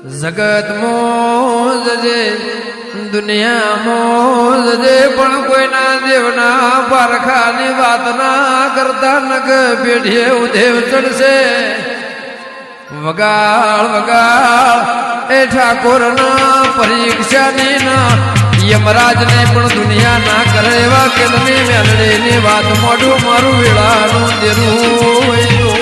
જગત મોજે દુનિયા મોજે પણ કોઈના દેવના પારખાની વાત ના કરતા નગ પેઢીએ ઉધેવ ચડશે વગાળ વગાળ એ ઠાકોરના પરીક્ષાની ના યમરાજને પણ દુનિયા ના કરે એવા કેદની મેલડીની વાત મોઢું મારું વેળાનું દેરું